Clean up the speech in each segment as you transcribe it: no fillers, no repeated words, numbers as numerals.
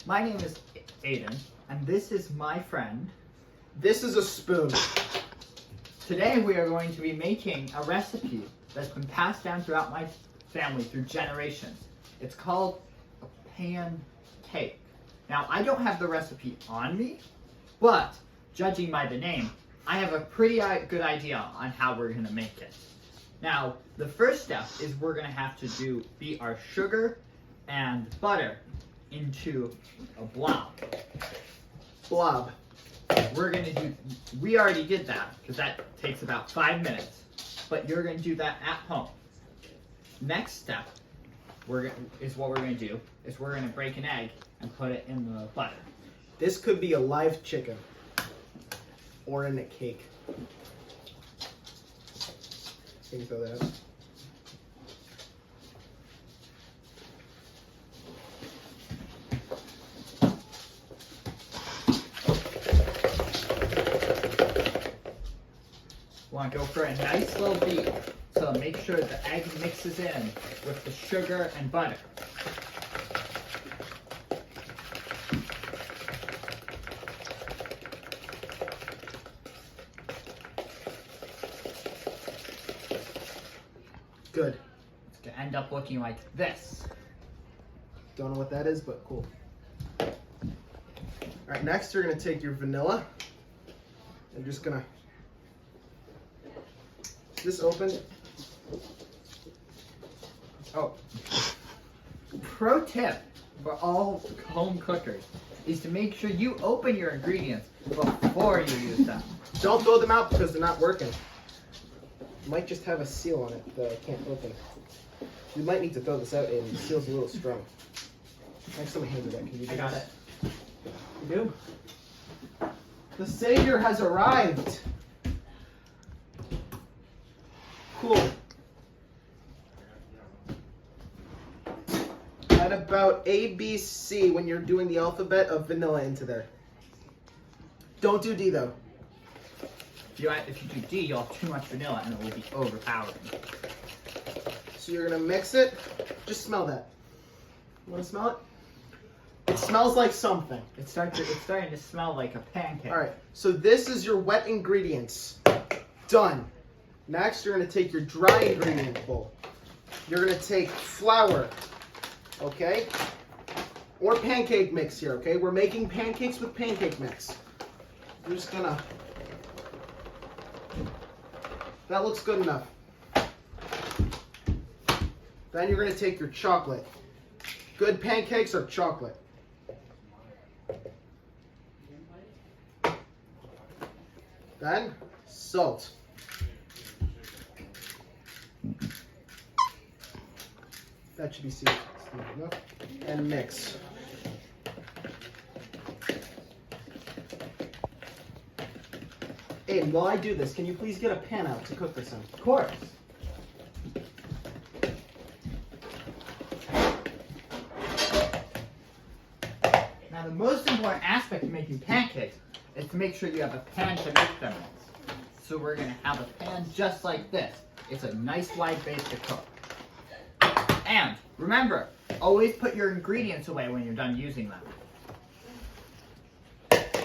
My name is Aiden, and this is my friend. This is a spoon. Today we are going to be making a recipe that's been passed down throughout my family through generations. It's called a pancake. Now, I don't have the recipe on me, but judging by the name, I have a pretty good idea on how we're going to make it. Now, the first step is we're going to have to beat our sugar and butter into a blob. Blob. We already did that because that takes about 5 minutes, but you're going to do that at home. Next step we're going to break an egg and put it in the butter. This could be a live chicken or in a cake. Can you throw that up? Want to go for a nice little beat, so make sure the egg mixes in with the sugar and butter. Good. It's going to end up looking like this. Don't know what that is, but cool. All right, next you're gonna take your vanilla. I'm just gonna. Is this open? Oh. Pro tip for all home cookers is to make sure you open your ingredients before you use them. Don't throw them out because they're not working. It might just have a seal on it that I can't open. You might need to throw this out, and the seal's a little strong. I have some hands of that. Can you do I got this? it. You do? The Savior has arrived. Cool. Add about A, B, C when you're doing the alphabet of vanilla into there. Don't do D though. If you do D, you'll have too much vanilla and it will be overpowering. So you're gonna mix it. Just smell that. You wanna smell it? It smells like something. It's starting to smell like a pancake. All right, so this is your wet ingredients. Done. Next, you're gonna take your dry ingredient bowl. You're gonna take flour, okay? Or pancake mix here, okay? We're making pancakes with pancake mix. You're just gonna, that looks good enough. Then you're gonna take your chocolate. Good pancakes are chocolate. Then, salt. That should be seasoned enough. And mix. Aiden, while I do this, can you please get a pan out to cook this in? Of course. Now, the most important aspect of making pancakes is to make sure you have a pan to make them in. So we're going to have a pan just like this. It's a nice wide base to cook. And remember, always put your ingredients away when you're done using them.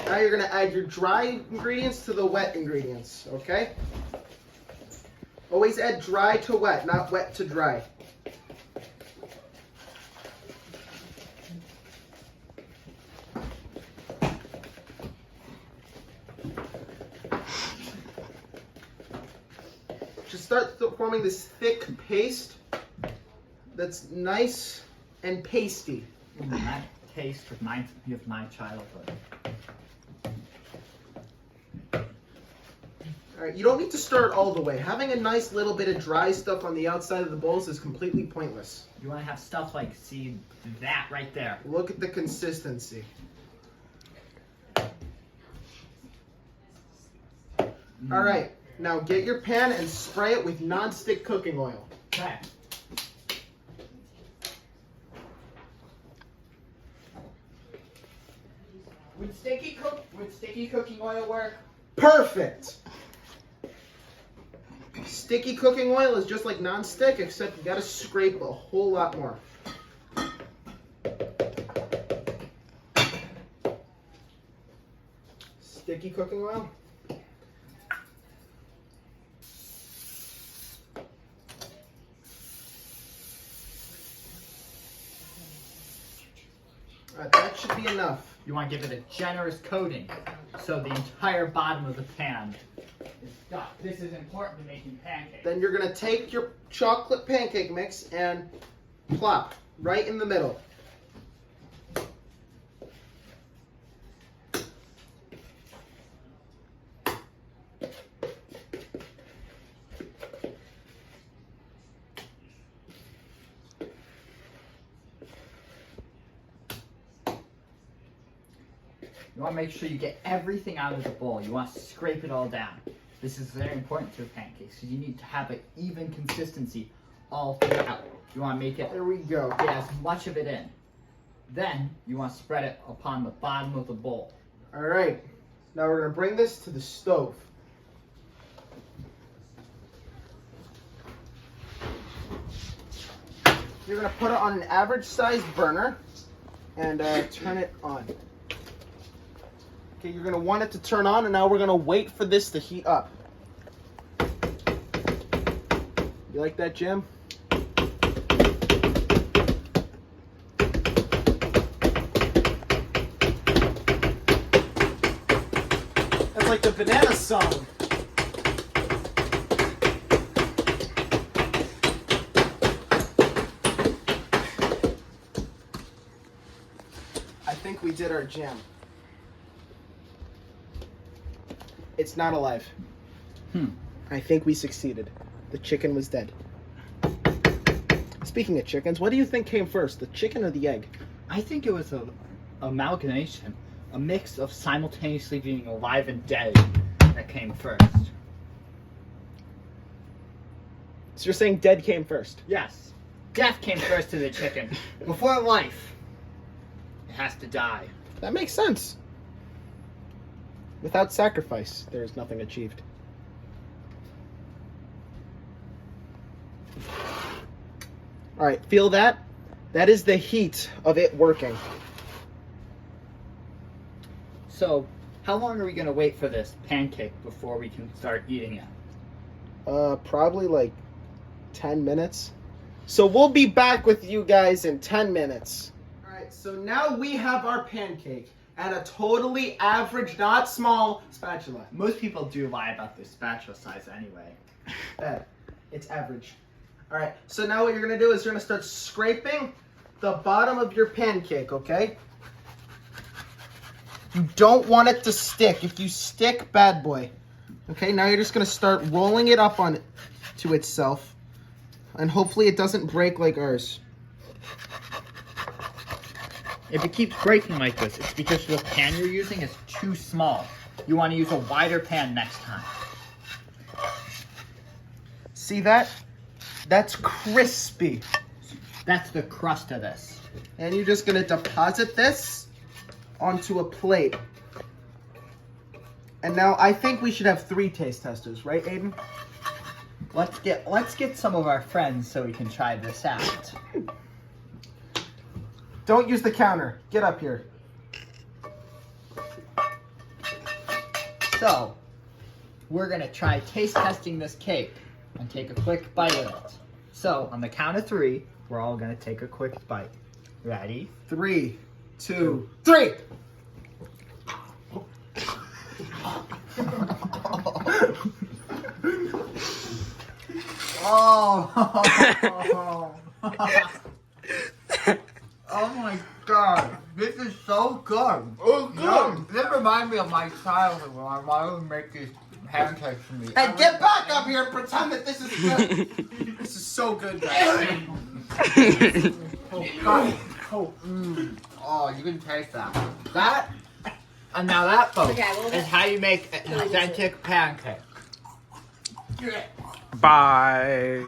Now you're going to add your dry ingredients to the wet ingredients, okay? Always add dry to wet, not wet to dry. Just start forming this thick paste that's nice and pasty. That taste of my childhood. All right, you don't need to stir it all the way. Having a nice little bit of dry stuff on the outside of the bowls is completely pointless. You want to have stuff like, see that right there. Look at the consistency. All right, now get your pan and spray it with non-stick cooking oil. Okay. Would sticky cooking oil work? Perfect. Sticky cooking oil is just like non-stick, except you gotta scrape a whole lot more. sticky cooking oil. Alright, that should be enough. You want to give it a generous coating so the entire bottom of the pan is stuck. This is important to making pancakes. Then you're gonna take your chocolate pancake mix and plop right in the middle. You want to make sure you get everything out of the bowl. You want to scrape it all down. This is very important to pancakes because you need to have an even consistency all throughout. You want to make it There we go. get as much of it in. Then you want to spread it upon the bottom of the bowl. Alright, now we're gonna bring this to the stove. You're gonna put it on an average sized burner and turn it on. Okay, you're gonna want it to turn on, and now we're gonna wait for this to heat up. You like that, Jim? That's like the banana song. I think we did our jam. It's not alive. I think we succeeded. The chicken was dead. Speaking of chickens, what do you think came first, the chicken or the egg? I think it was a amalgamation, a mix of simultaneously being alive and dead that came first. So you're saying dead came first? Yes, death came first to the chicken. Before life, it has to die. That makes sense. Without sacrifice, there is nothing achieved. All right, feel that? That is the heat of it working. So, how long are we going to wait for this pancake before we can start eating it? Probably like 10 minutes. So we'll be back with you guys in 10 minutes. All right, so now we have our pancake and a totally average, not small, spatula. Most people do lie about their spatula size anyway. It's average. All right, so now what you're gonna do is you're gonna start scraping the bottom of your pancake, okay? You don't want it to stick. If you stick, bad boy. Okay, now you're just gonna start rolling it up on to itself, and hopefully it doesn't break like ours. If it keeps breaking like this, it's because the pan you're using is too small. You want to use a wider pan next time. See that? That's crispy. That's the crust of this. And you're just gonna deposit this onto a plate. And now I think we should have 3 taste testers, right, Aiden? Let's get some of our friends so we can try this out. Don't use the counter. Get up here. So, we're gonna try taste testing this cake and take a quick bite of it. So, on the count of 3, we're all gonna take a quick bite. Ready? 3, 2, 3. Oh! Oh my god, this is so good. Oh, good. No, this reminds me of my childhood when my mom would make these pancakes for me. Hey, get back up here and pretend that this is good. This is so good, guys. Oh, god. Oh, you can taste that. That, and now that, folks, is how you make an authentic pancake. Bye.